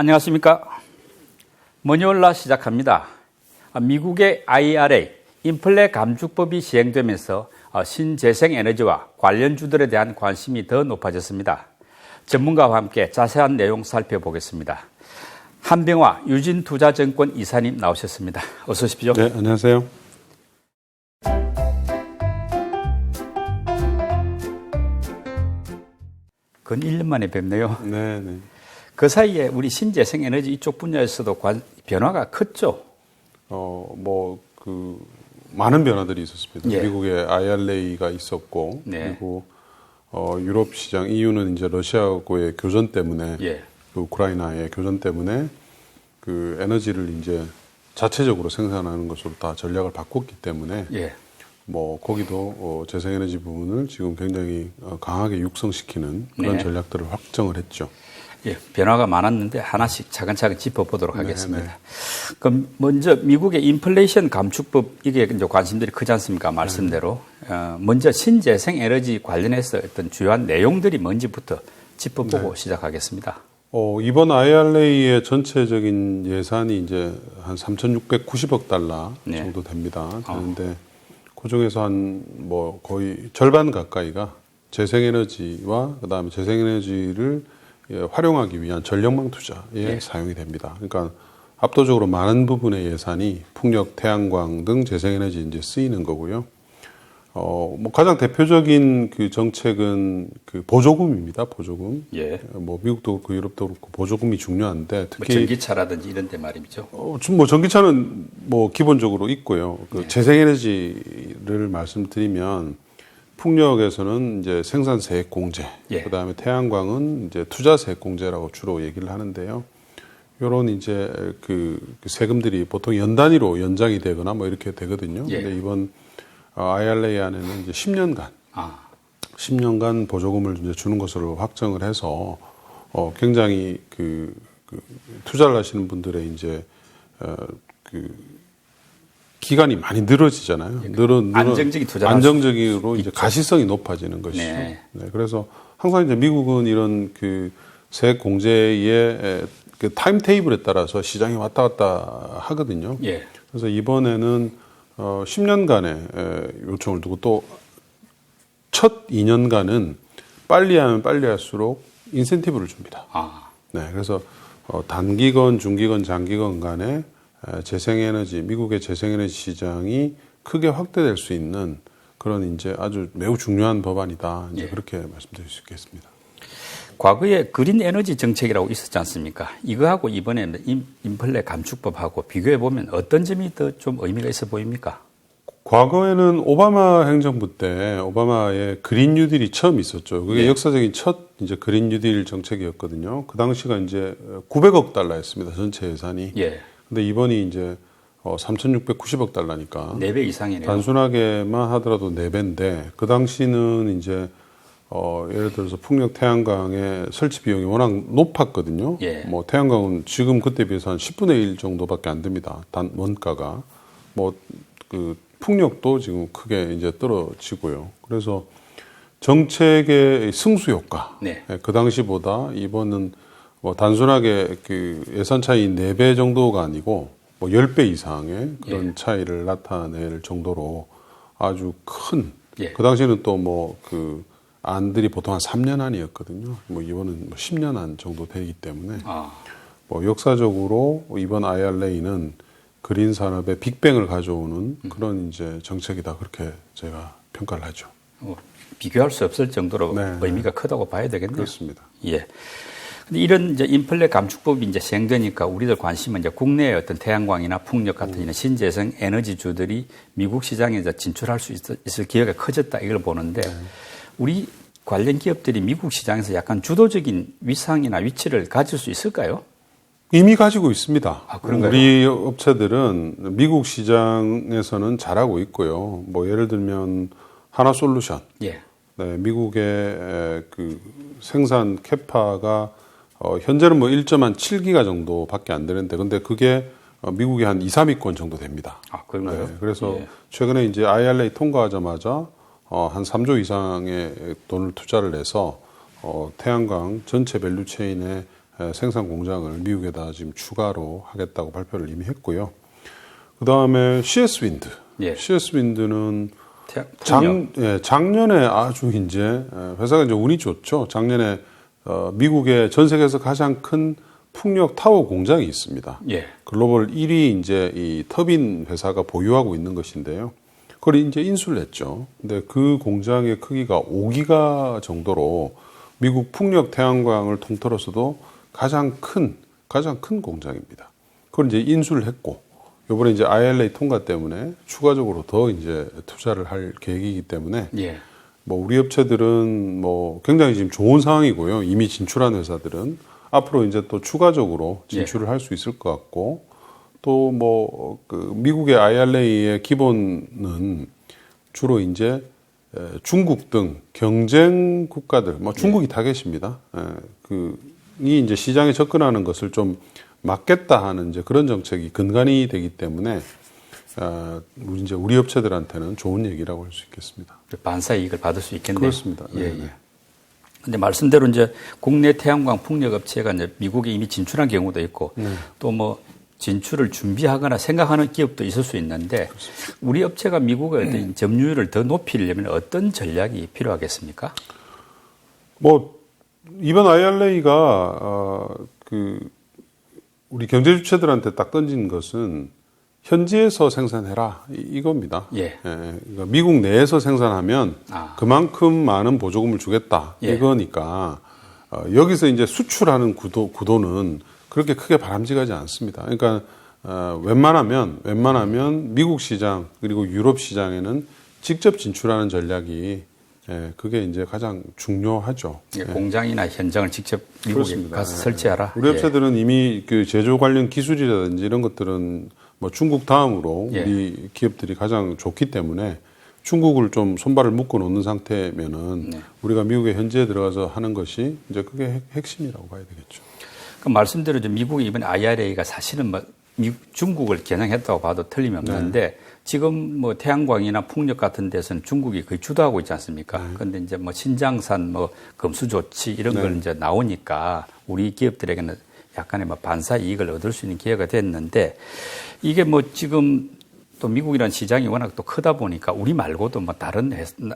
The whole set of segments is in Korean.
안녕하십니까. 머니올라 시작합니다. 미국의 IRA, 인플레 감축법이 시행되면서 신재생에너지와 관련주들에 대한 관심이 더 높아졌습니다. 전문가와 함께 자세한 내용 살펴보겠습니다. 한병화 유진투자증권 이사님 나오셨습니다. 어서 오십시오. 네, 안녕하세요. 건 1년 만에 뵙네요. 네. 그 사이에 우리 신재생에너지 이쪽 분야에서도 변화가 컸죠? 많은 변화들이 있었습니다. 예. 미국의 IRA가 있었고, 네. 그리고 유럽 시장, EU는 이제 러시아하고의 교전 때문에, 예. 그 우크라이나의 교전 때문에 그 에너지를 이제 자체적으로 생산하는 것으로 다 전략을 바꿨기 때문에, 예. 거기도 재생에너지 부분을 지금 굉장히 강하게 육성시키는 그런 네. 전략들을 확정을 했죠. 예, 변화가 많았는데 하나씩 차근차근 짚어보도록 하겠습니다. 네. 그럼 먼저 미국의 인플레이션 감축법, 이게 이제 관심들이 크지 않습니까? 말씀대로. 먼저 신재생 에너지 관련해서 어떤 주요한 내용들이 뭔지부터 짚어보고 시작하겠습니다. 이번 IRA의 전체적인 예산이 이제 한 3,690억 달러 정도 됩니다. 그런데 그 중에서 거의 절반 가까이가 재생에너지와 그다음에 재생에너지를 활용하기 위한 전력망 투자에 사용이 됩니다. 그러니까 압도적으로 많은 부분의 예산이 풍력, 태양광 등 재생에너지에 이제 쓰이는 거고요. 가장 대표적인 그 정책은 그 보조금입니다. 보조금. 예. 미국도 그렇고 유럽도 그렇고 보조금이 중요한데 특히 전기차라든지 이런 데 말이죠. 전기차는 기본적으로 있고요. 재생에너지를 말씀드리면 풍력에서는 이제 생산세액 공제, 그다음에 태양광은 이제 투자세액 공제라고 주로 얘기를 하는데요. 요런 이제 그 세금들이 보통 연 단위로 연장이 되거나 이렇게 되거든요. 근데 이번 IRA 안에는 이제 10년간 보조금을 이제 주는 것으로 확정을 해서 굉장히 그 투자를 하시는 분들의 이제 기간이 많이 늘어지잖아요. 안정적인 투자. 안정적으로 이제 가시성이 높아지는 것이죠. 네. 그래서 항상 이제 미국은 이런 그 세액 공제의 그 타임 테이블에 따라서 시장이 왔다 갔다 하거든요. 예. 그래서 이번에는 10년간의 요청을 두고 또 첫 2년간은 빨리 하면 빨리 할수록 인센티브를 줍니다. 네. 그래서 단기건, 중기건, 장기건 간에 미국의 재생에너지 시장이 크게 확대될 수 있는 그런 이제 아주 매우 중요한 법안이다. 이제 그렇게 말씀드릴 수 있겠습니다. 과거에 그린 에너지 정책이라고 있었지 않습니까? 이거하고 이번에는 인플레 감축법하고 비교해 보면 어떤 점이 더 좀 의미가 있어 보입니까? 과거에는 오바마 행정부 때 오바마의 그린 뉴딜이 처음 있었죠. 그게 역사적인 첫 이제 그린 뉴딜 정책이었거든요. 그 당시가 이제 900억 달러였습니다. 전체 예산이. 근데 이번이 이제 3,690억 달러니까 4배 이상이네요. 단순하게만 하더라도 4배인데 그 당시는 이제 예를 들어서 풍력 태양광의 설치 비용이 워낙 높았거든요. 태양광은 지금 그때 비해서 한 10분의 1 정도밖에 안 됩니다. 단 원가가 풍력도 지금 크게 이제 떨어지고요. 그래서 정책의 승수 효과, 그 당시보다 이번은 단순하게 그 예산 차이 4배 정도가 아니고 10배 이상의 그런 차이를 나타낼 정도로 아주 큰, 그 당시에는 또 그 안들이 보통 한 3년 안이었거든요. 이번은 10년 안 정도 되기 때문에 역사적으로 이번 IRA는 그린 산업의 빅뱅을 가져오는 그런 이제 정책이다. 그렇게 제가 평가를 하죠. 비교할 수 없을 정도로 의미가 크다고 봐야 되겠네요. 그렇습니다. 예. 근데 이런 이제 인플레 감축법이 이제 시행되니까 우리들 관심은 이제 국내의 어떤 태양광이나 풍력 같은 이런 신재생 에너지주들이 미국 시장에 이제 진출할 수 있을 기회가 커졌다 이걸 보는데 우리 관련 기업들이 미국 시장에서 약간 주도적인 위상이나 위치를 가질 수 있을까요? 이미 가지고 있습니다. 그런가요? 우리 업체들은 미국 시장에서는 잘하고 있고요. 예를 들면 하나솔루션. 미국의 그 생산 캐파가 현재는 1.7기가 정도밖에 안 되는데, 근데 그게 미국의 한 2, 3위권 정도 됩니다. 그런가요? 그래서 최근에 이제 IRA 통과하자마자 한 3조 이상의 돈을 투자를 해서 태양광 전체 밸류 체인에 생산 공장을 미국에다 지금 추가로 하겠다고 발표를 이미 했고요. 그 다음에 CS 윈드. 예. CS 윈드는 작년에 아주 이제 회사가 이제 운이 좋죠. 작년에 미국의 전 세계에서 가장 큰 풍력 타워 공장이 있습니다. 예. 글로벌 1위 이제 이 터빈 회사가 보유하고 있는 것인데요. 그걸 이제 인수를 했죠. 근데 그 공장의 크기가 5기가 정도로 미국 풍력 태양광을 통틀어서도 가장 큰 공장입니다. 그걸 이제 인수를 했고, 이번에 이제 IRA 통과 때문에 추가적으로 더 이제 투자를 할 계획이기 때문에, 예. 뭐 우리 업체들은 뭐 굉장히 지금 좋은 상황이고요. 이미 진출한 회사들은 앞으로 이제 또 추가적으로 진출을 할 수 있을 것 같고, 또 뭐 그 미국의 IRA의 기본은 주로 이제 중국 등 경쟁 국가들, 뭐 중국이 타겟입니다. 이 이제 시장에 접근하는 것을 좀 막겠다 하는 이제 그런 정책이 근간이 되기 때문에 우리 업체들한테는 좋은 얘기라고 할 수 있겠습니다. 반사 이익을 받을 수 있겠네요. 그렇습니다. 예, 네. 예. 근데 말씀대로 이제 국내 태양광 풍력 업체가 이제 미국에 이미 진출한 경우도 있고 또 뭐 진출을 준비하거나 생각하는 기업도 있을 수 있는데 그렇습니다. 우리 업체가 미국의 어떤 점유율을 더 높이려면 어떤 전략이 필요하겠습니까? 뭐 이번 IRA가 우리 경제 주체들한테 딱 던진 것은 현지에서 생산해라 이겁니다. 예. 그러니까 미국 내에서 생산하면 그만큼 많은 보조금을 주겠다 이거니까 여기서 이제 수출하는 구도는 그렇게 크게 바람직하지 않습니다. 그러니까 웬만하면 미국 시장 그리고 유럽 시장에는 직접 진출하는 전략이 그게 이제 가장 중요하죠. 공장이나 현장을 직접 미국에 그렇습니다. 가서 설치하라. 우리 업체들은 이미 그 제조 관련 기술이라든지 이런 것들은 뭐 중국 다음으로 우리 기업들이 가장 좋기 때문에 중국을 좀 손발을 묶어 놓는 상태면은 우리가 미국에 현지에 들어가서 하는 것이 이제 그게 핵심이라고 봐야 되겠죠. 그 말씀대로 미국이 이번 IRA가 사실은 뭐 중국을 겨냥했다고 봐도 틀림없는데 지금 뭐 태양광이나 풍력 같은 데서는 중국이 거의 주도하고 있지 않습니까? 그런데 이제 뭐 신장산, 뭐 금수조치 이런 걸 이제 나오니까 우리 기업들에게는 약간의 뭐 반사 이익을 얻을 수 있는 기회가 됐는데 이게 뭐 지금 또 미국이라는 시장이 워낙 또 크다 보니까 우리 말고도 뭐 다른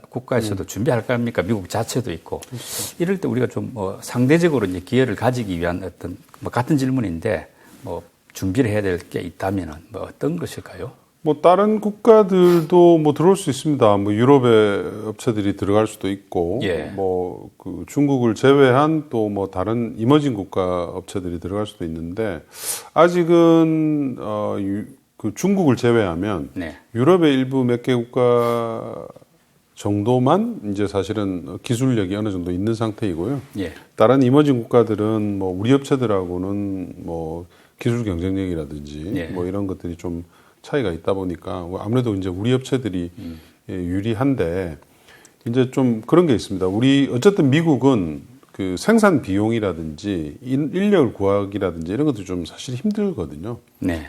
국가에서도 준비할 거 아닙니까? 미국 자체도 있고. 그렇죠. 이럴 때 우리가 좀 뭐 상대적으로 이제 기회를 가지기 위한 어떤 뭐 같은 질문인데 뭐 준비를 해야 될 게 있다면은 뭐 어떤 것일까요? 뭐 다른 국가들도 뭐 들어올 수 있습니다. 뭐 유럽의 업체들이 들어갈 수도 있고, 뭐 그 중국을 제외한 또 뭐 다른 이머징 국가 업체들이 들어갈 수도 있는데 아직은 그 중국을 제외하면 유럽의 일부 몇 개 국가 정도만 이제 사실은 기술력이 어느 정도 있는 상태이고요. 다른 이머징 국가들은 뭐 우리 업체들하고는 뭐 기술 경쟁력이라든지 뭐 이런 것들이 좀 차이가 있다 보니까 아무래도 이제 우리 업체들이 유리한데 이제 좀 그런 게 있습니다. 우리 어쨌든 미국은 그 생산 비용이라든지 인력을 구하기라든지 이런 것도 좀 사실 힘들거든요.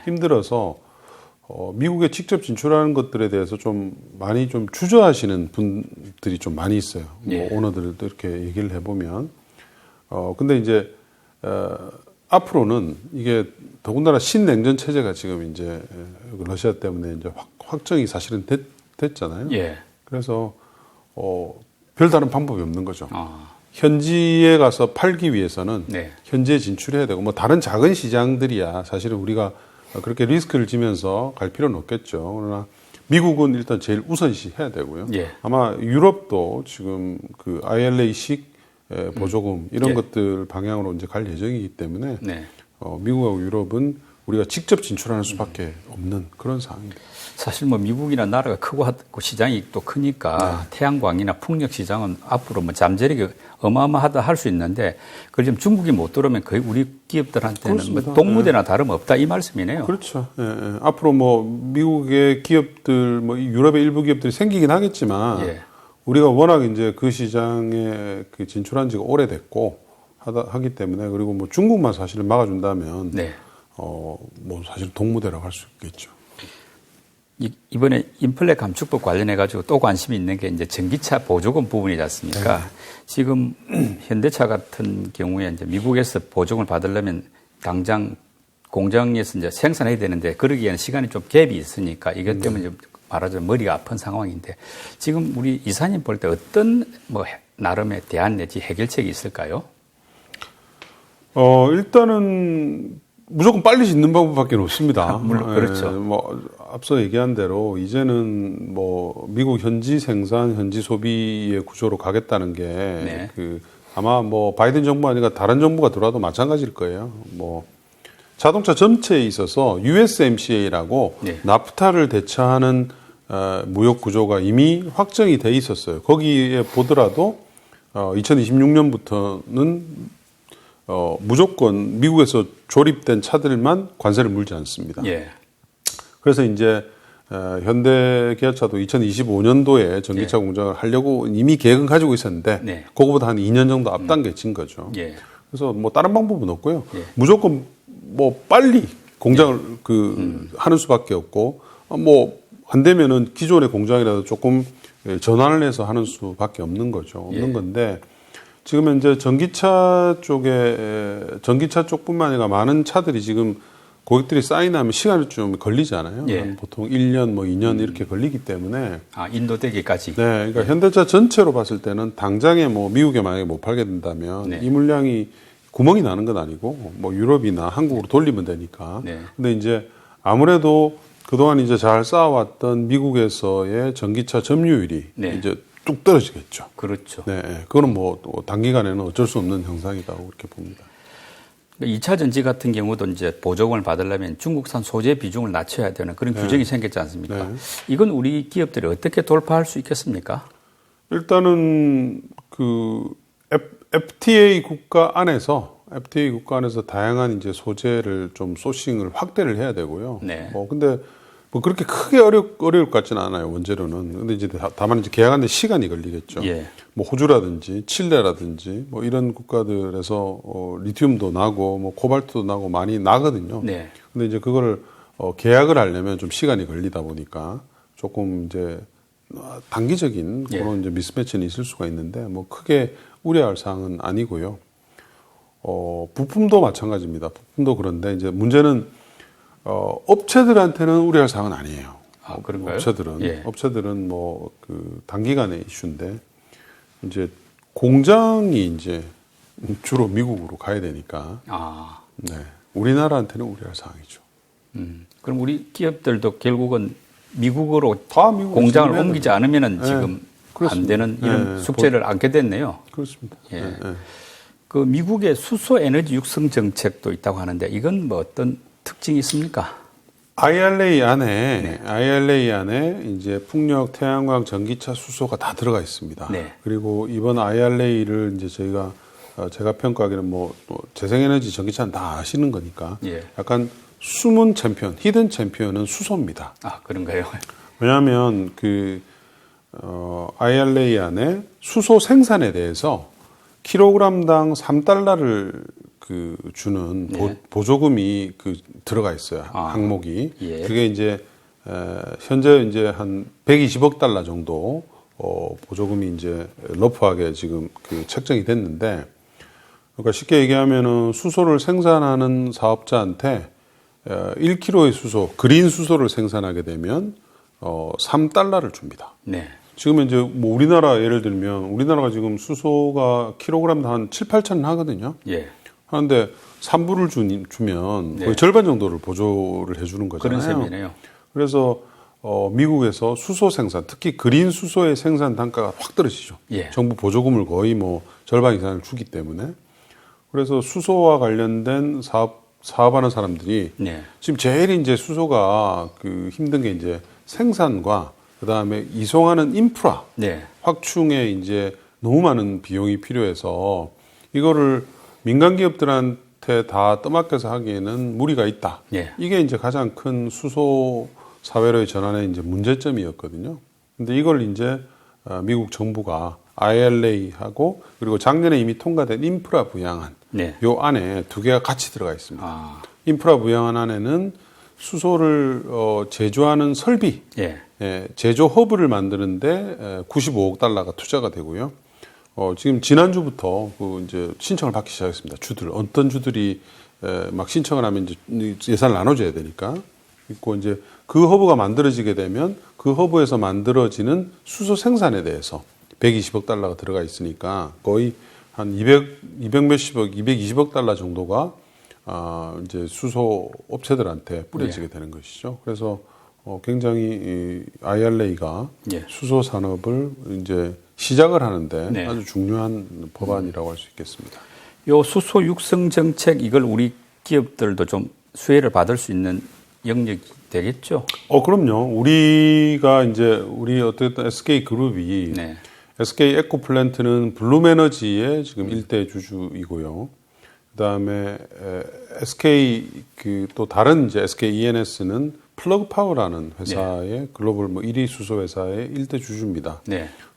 힘들어서 미국에 직접 진출하는 것들에 대해서 좀 많이 좀 주저하시는 분들이 좀 많이 있어요. 뭐 오너들도 이렇게 얘기를 해보면 근데 이제 앞으로는 이게 더군다나 신냉전 체제가 지금 이제 러시아 때문에 이제 확정이 사실은 됐잖아요. 그래서 별다른 방법이 없는 거죠. 현지에 가서 팔기 위해서는 현지에 진출해야 되고 뭐 다른 작은 시장들이야 사실은 우리가 그렇게 리스크를 지면서 갈 필요는 없겠죠. 그러나 미국은 일단 제일 우선시 해야 되고요. 아마 유럽도 지금 그 IRA식 보조금 이런 것들 방향으로 이제 갈 예정이기 때문에 미국하고 유럽은 우리가 직접 진출하는 수밖에 없는 그런 상황입니다. 사실 뭐 미국이나 나라가 크고 시장이 또 크니까 태양광이나 풍력 시장은 앞으로 뭐 잠재력이 어마어마하다 할 수 있는데 그걸 지금 중국이 못 들어오면 거의 우리 기업들한테는 뭐 동무대나 다름없다 이 말씀이네요. 그렇죠. 앞으로 뭐 미국의 기업들, 뭐 유럽의 일부 기업들이 생기긴 하겠지만 우리가 워낙 이제 그 시장에 그 진출한 지가 오래됐고 하기 때문에 그리고 뭐 중국만 사실은 막아준다면 뭐 사실 동무대라고 할 수 있겠죠. 이번에 인플레 감축법 관련해 가지고 또 관심이 있는 게 이제 전기차 보조금 부분이지 않습니까? 지금 현대차 같은 경우에 이제 미국에서 보조금을 받으려면 당장 공장에서 이제 생산해야 되는데 그러기에는 시간이 좀 갭이 있으니까 이것 때문에 말하자면 머리가 아픈 상황인데 지금 우리 이사님 볼 때 어떤 뭐 나름의 대안 내지 해결책이 있을까요? 일단은 무조건 빨리 짓는 방법밖에 없습니다. 물론 그렇죠. 뭐 앞서 얘기한 대로 이제는 뭐 미국 현지 생산, 현지 소비의 구조로 가겠다는 게 네. 아마 뭐 바이든 정부 아니라 다른 정부가 들어와도 마찬가지일 거예요. 뭐 자동차 전체에 있어서 USMCA라고 네. 나프타를 대처하는 무역 구조가 이미 확정이 돼 있었어요. 거기에 보더라도 2026년부터는 무조건 미국에서 조립된 차들만 관세를 물지 않습니다. 예. 그래서 이제 현대기아차도 2025년도에 전기차 공장을 하려고 이미 계획은 가지고 있었는데 네. 그거보다 한 2년 정도 앞당겨진 거죠. 예. 그래서 뭐 다른 방법은 없고요. 예. 무조건 뭐 빨리 공장을 하는 수밖에 없고 뭐 안 되면은 기존의 공장이라도 조금 전환을 해서 하는 수밖에 없는 거죠. 없는 건데 지금 현재 전기차 쪽뿐만 아니라 많은 차들이 지금 고객들이 사인하면 시간이 좀 걸리잖아요. 예. 한 보통 1년 뭐 2년 이렇게 걸리기 때문에 인도되기까지. 네, 그러니까 현대차 전체로 봤을 때는 당장에 뭐 미국에 만약에 못 팔게 된다면 네. 이 물량이 구멍이 나는 건 아니고 뭐 유럽이나 한국으로 돌리면 되니까. 네. 근데 이제 아무래도 그동안 이제 잘 쌓아왔던 미국에서의 전기차 점유율이 네. 이제 뚝 떨어지겠죠. 그렇죠. 네, 그거는 뭐 단기간에는 어쩔 수 없는 현상이라고 그렇게 봅니다. 2차 전지 같은 경우도 이제 보조금을 받으려면 중국산 소재 비중을 낮춰야 되는 그런 규정이 생겼지 않습니까? 네. 이건 우리 기업들이 어떻게 돌파할 수 있겠습니까? 일단은 FTA 국가 안에서 다양한 이제 소재를 좀 소싱을 확대를 해야 되고요. 네. 근데 뭐 그렇게 크게 어려울 것 같지는 않아요, 원재료는. 근데 이제 다만 이제 계약하는데 시간이 걸리겠죠. 예. 뭐 호주라든지 칠레라든지 뭐 이런 국가들에서 리튬도 나고 뭐 코발트도 나고 많이 나거든요. 네. 근데 이제 그거를 계약을 하려면 좀 시간이 걸리다 보니까 조금 이제 단기적인 예. 그런 이제 미스매치는 있을 수가 있는데 뭐 크게 우려할 사항은 아니고요. 부품도 마찬가지입니다. 부품도 그런데 이제 문제는 업체들한테는 우려할 사항은 아니에요. 그런가요? 업체들은 뭐 단기간의 이슈인데 이제 공장이 이제 주로 미국으로 가야 되니까 네, 우리나라한테는 우려할 사항이죠. 그럼 우리 기업들도 결국은 미국으로 다 미국으로 공장을 옮기지 않으면은 지금 그렇습니다. 안 되는 이런 숙제를 안게 됐네요. 그렇습니다. 예. 네. 그 미국의 수소 에너지 육성 정책도 있다고 하는데 이건 뭐 어떤 특징이 있습니까? IRA 안에 이제 풍력, 태양광, 전기차, 수소가 다 들어가 있습니다. 네. 그리고 이번 IRA를 이제 제가 평가하기는 뭐 재생에너지, 전기차는 다 아시는 거니까 예. 약간 숨은 챔피언, 히든 챔피언은 수소입니다. 그런가요? 왜냐하면 IRA 안에 수소 생산에 대해서 킬로그램당 3달러를 주는 네. 보조금이 들어가 있어요. 항목이. 예. 그게 이제 현재 이제 한 120억 달러 정도 보조금이 이제 러프하게 지금 책정이 됐는데, 그러니까 쉽게 얘기하면은 수소를 생산하는 사업자한테 1kg의 수소, 그린 수소를 생산하게 되면 3달러를 줍니다. 네. 지금 이제 뭐 우리나라 예를 들면 우리나라가 지금 수소가 킬로그램당 한 7, 8천 원 하거든요. 예. 하는데 3불을 주면 거의 절반 정도를 보조를 해주는 거잖아요. 그런 셈이네요. 그래서 미국에서 수소 생산, 특히 그린 수소의 생산 단가가 확 떨어지죠. 예. 정부 보조금을 거의 뭐 절반 이상을 주기 때문에. 그래서 수소와 관련된 사업하는 사람들이 네. 지금 제일 이제 수소가 힘든 게 이제 생산과 그다음에 이송하는 인프라, 네. 확충에 이제 너무 많은 비용이 필요해서 이거를 민간 기업들한테 다 떠맡겨서 하기에는 무리가 있다. 예. 이게 이제 가장 큰 수소 사회로의 전환의 이제 문제점이었거든요. 근데 이걸 이제 미국 정부가 IRA하고 그리고 작년에 이미 통과된 인프라 부양안 네. 요 안에 두 개가 같이 들어가 있습니다. 인프라 부양안 안에는 수소를 제조하는 설비, 예. 제조 허브를 만드는데 95억 달러가 투자가 되고요. 지금 지난주부터 이제 신청을 받기 시작했습니다. 어떤 주들이 막 신청을 하면 이제 예산을 나눠줘야 되니까. 있고 이제 그 허브가 만들어지게 되면 그 허브에서 만들어지는 수소 생산에 대해서 120억 달러가 들어가 있으니까 거의 한 200 몇십억, 220억 달러 정도가 이제 수소 업체들한테 뿌려지게 되는 것이죠. 그래서 굉장히 이 IRA가 수소 산업을 이제 시작을 하는데 아주 중요한 법안이라고 할 수 있겠습니다. 요 수소 육성 정책 이걸 우리 기업들도 좀 수혜를 받을 수 있는 영역이 되겠죠? 그럼요. 우리가 이제 우리 어쨌든 SK 그룹이 SK 에코플랜트는 블룸에너지의 지금 일대 주주이고요. 그다음에 SK 또 다른 이제 SK E&S는 플러그 파워라는 회사의 글로벌 1위 수소 회사의 일대 주주입니다.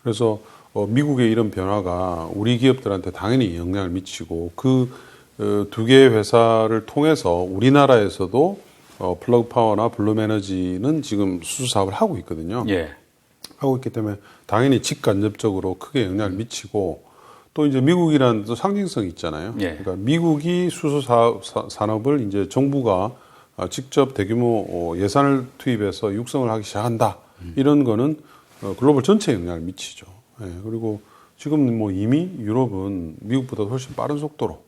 그래서 미국의 이런 변화가 우리 기업들한테 당연히 영향을 미치고 그 두 개의 회사를 통해서 우리나라에서도 플러그 파워나 블룸에너지는 지금 수소 사업을 하고 있거든요. 하고 있기 때문에 당연히 직간접적으로 크게 영향을 미치고 또 이제 미국이라는 또 상징성이 있잖아요. 그러니까 미국이 수소 산업을 이제 정부가 직접 대규모 예산을 투입해서 육성을 하기 시작한다. 이런 거는 글로벌 전체에 영향을 미치죠. 그리고 지금 뭐 이미 유럽은 미국보다 훨씬 빠른 속도로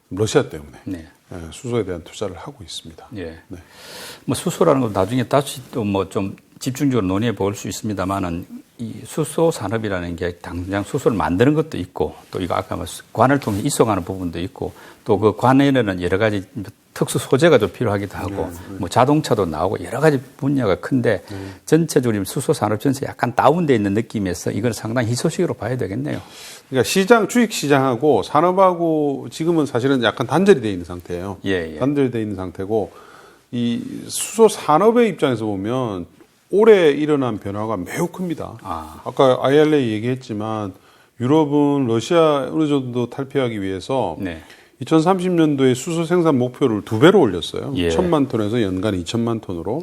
러시아 때문에 수소에 대한 투자를 하고 있습니다. 뭐 수소라는 건 나중에 다시 또 뭐 좀 집중적으로 논의해 볼 수 있습니다만은 이 수소 산업이라는 게 당장 수소를 만드는 것도 있고 또 이거 아까 관을 통해 이송하는 부분도 있고 또 그 관에는 여러 가지 특수 소재가 좀 필요하기도 하고 뭐 자동차도 나오고 여러 가지 분야가 큰데 전체적으로 수소 산업 전체 약간 다운돼 있는 느낌에서 이걸 상당히 희소식으로 봐야 되겠네요. 그러니까 주식 시장하고 산업하고 지금은 사실은 약간 단절이 되어 있는 상태예요. 단절이 되어 있는 상태고 이 수소 산업의 입장에서 보면 올해 일어난 변화가 매우 큽니다. 아까 IRA 얘기했지만 유럽은 러시아 어느 정도 탈피하기 위해서 2030년도에 수소 생산 목표를 2배로 올렸어요. 1,000만 톤에서 연간 2,000만 톤으로.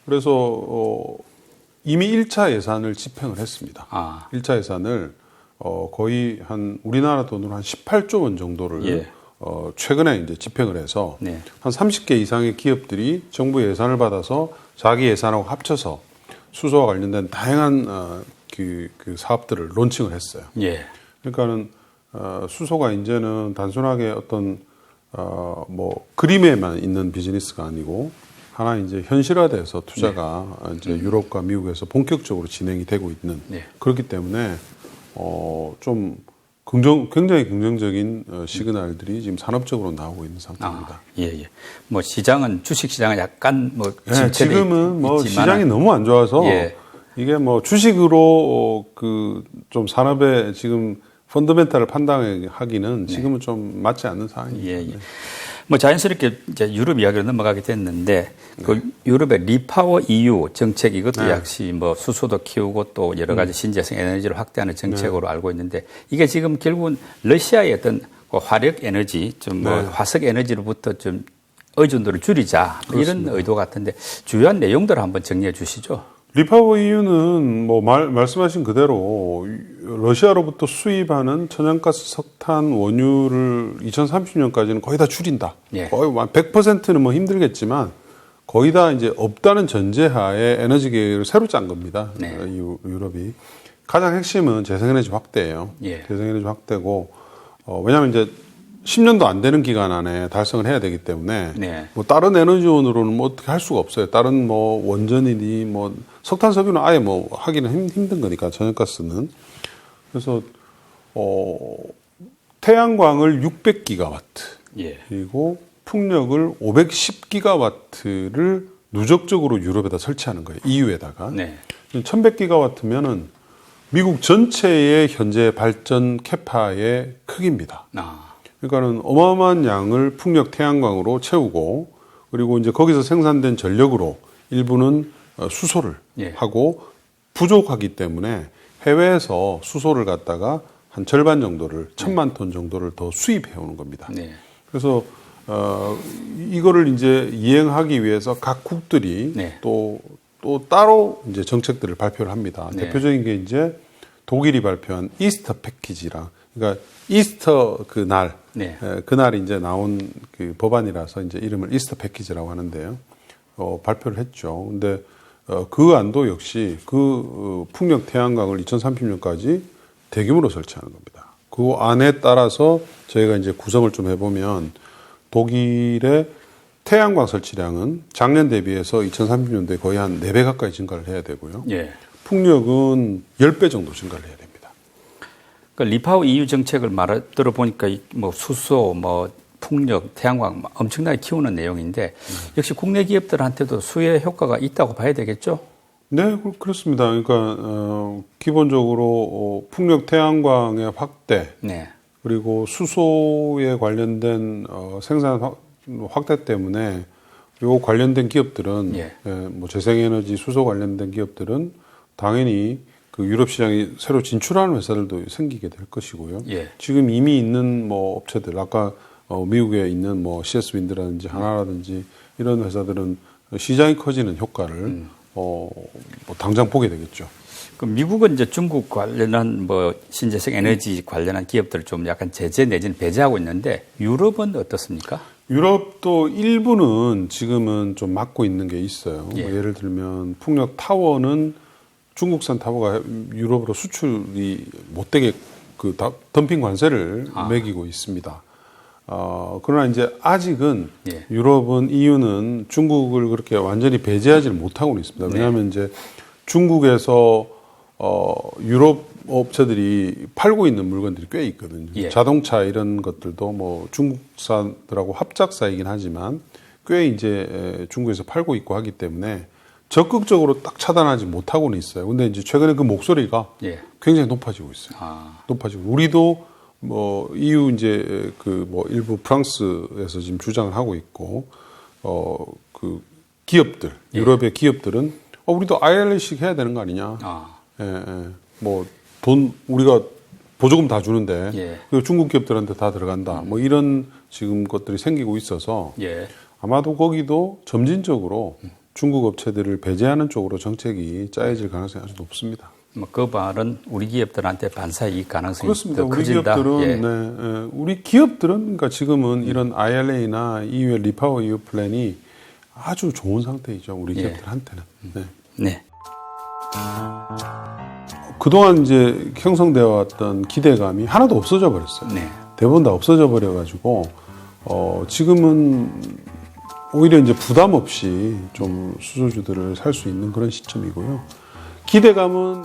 그래서 이미 1차 예산을 집행을 했습니다. 1차 예산을 거의 한 우리나라 돈으로 한 18조 원 정도를 최근에 이제 집행을 해서 한 30개 이상의 기업들이 정부 예산을 받아서 자기 예산하고 합쳐서 수소와 관련된 다양한 그 사업들을 론칭을 했어요. 그러니까는 수소가 이제는 단순하게 어떤 뭐 그림에만 있는 비즈니스가 아니고 하나 이제 현실화돼서 투자가 이제 유럽과 미국에서 본격적으로 진행이 되고 있는 그렇기 때문에 좀 굉장히 긍정적인 시그널들이 지금 산업적으로 나오고 있는 상태입니다. 뭐 시장은 주식 시장은 약간 뭐 지금은 뭐 시장이 너무 안 좋아서 이게 뭐 주식으로 좀 산업의 지금 펀더멘탈을 판단하기는 지금은 좀 맞지 않는 상황입니다. 뭐 자연스럽게 이제 유럽 이야기로 넘어가게 됐는데 그 유럽의 리파워 EU 정책 이것도 역시 뭐 수소도 키우고 또 여러 가지 신재생 에너지를 확대하는 정책으로 알고 있는데 이게 지금 결국은 러시아의 어떤 그 화력 에너지 좀 뭐 화석 에너지로부터 좀 의존도를 줄이자 이런 의도 같은데 주요한 내용들을 한번 정리해 주시죠. 리파워 EU는 뭐 말씀하신 그대로 러시아로부터 수입하는 천연가스, 석탄, 원유를 2030년까지는 거의 다 줄인다. 거의 100%는 뭐 힘들겠지만 거의 다 이제 없다는 전제하에 에너지 계획을 새로 짠 겁니다. 유럽이. 가장 핵심은 재생에너지 확대예요. 재생에너지 확대고 왜냐하면 이제 10년도 안 되는 기간 안에 달성을 해야 되기 때문에 뭐 다른 에너지원으로는 뭐 어떻게 할 수가 없어요. 다른 뭐 원전이니 뭐 석탄, 석유는 아예 뭐 하기는 힘든 거니까 천연가스는. 그래서 태양광을 600기가와트 그리고 풍력을 510기가와트를 누적적으로 유럽에다 설치하는 거예요. EU에다가. 1100기가와트면은 미국 전체의 현재 발전 캐파의 크기입니다. 그러니까는 어마어마한 양을 풍력 태양광으로 채우고 그리고 이제 거기서 생산된 전력으로 일부는 수소를 하고 부족하기 때문에 해외에서 수소를 갖다가 한 절반 정도를 1,000만 톤 정도를 더 수입해 오는 겁니다. 그래서 이거를 이제 이행하기 위해서 각 국들이 네. 또 따로 이제 정책들을 발표를 합니다. 네. 대표적인 게 이제 독일이 발표한 이스터 패키지라, 그러니까 이스터 그날, 네. 그날이 이제 나온 그 법안이라서 이제 이름을 이스터 패키지라고 하는데요. 발표를 했죠. 근데 그 안도 역시 그 풍력 태양광을 2030년까지 대규모로 설치하는 겁니다. 그 안에 따라서 저희가 이제 구성을 좀 해보면 독일의 태양광 설치량은 작년 대비해서 2030년도에 거의 한 4배 가까이 증가를 해야 되고요. 예. 풍력은 10배 정도 증가를 해야 됩니다. 그러니까 리파워 EU 정책을 들어보니까 뭐 수소, 뭐 풍력, 태양광 엄청나게 키우는 내용인데 역시 국내 기업들한테도 수혜 효과가 있다고 봐야 되겠죠? 네, 그렇습니다. 그러니까 기본적으로 풍력, 태양광의 확대, 네. 그리고 수소에 관련된 생산 확대 때문에 요 관련된 기업들은 예. 뭐 재생에너지, 수소 관련된 기업들은 당연히 그 유럽 시장에 새로 진출하는 회사들도 생기게 될 것이고요. 예. 지금 이미 있는 뭐 업체들, 아까 미국에 있는 뭐 CS 윈드라든지 하나라든지 이런 회사들은 시장이 커지는 효과를 뭐 당장 보게 되겠죠. 그럼 미국은 이제 중국 관련한 뭐 신재생 에너지 관련한 기업들을 좀 약간 제재 내지는 배제하고 있는데 유럽은 어떻습니까? 유럽도 일부는 지금은 좀 막고 있는 게 있어요. 예. 뭐 예를 들면 풍력 타워는 중국산 타워가 유럽으로 수출이 못되게 그 덤핑 관세를 매기고 있습니다. 그러나 이제 아직은 예. 유럽은 EU는 중국을 그렇게 완전히 배제하지를 못하고 있습니다. 왜냐하면 이제 중국에서 유럽 업체들이 팔고 있는 물건들이 꽤 있거든요. 예. 자동차 이런 것들도 뭐 중국산들하고 합작사이긴 하지만 꽤 이제 중국에서 팔고 있고 하기 때문에 적극적으로 딱 차단하지 못하고는 있어요. 근데 이제 최근에 그 목소리가 예. 굉장히 높아지고 있어요. 높아지고 우리도 뭐 EU 이제 그 뭐 일부 프랑스에서 지금 주장을 하고 있고 그 기업들 유럽의 기업들은 우리도 IRA식 해야 되는 거 아니냐. 뭐 돈 우리가 보조금 다 주는데 예. 그리고 중국 기업들한테 다 들어간다. 뭐 이런 지금 것들이 생기고 있어서 예. 아마도 거기도 점진적으로 중국 업체들을 배제하는 쪽으로 정책이 짜여질 가능성이 아주 높습니다. 뭐 그 말은 우리 기업들한테 반사이익 가능성이 그렇습니다. 더 우리 커진다. 기업들은 예. 우리 기업들은 그러니까 지금은 이런 IRA나 EU의 리파워 EU 플랜이 아주 좋은 상태이죠. 우리 기업들한테는. 네. 네. 그동안 이제 형성되어 왔던 기대감이 하나도 없어져 버렸어요. 네. 대부분 다 없어져 버려 가지고 지금은 오히려 이제 부담 없이 좀 수소주들을 살 수 있는 그런 시점이고요. 기대감은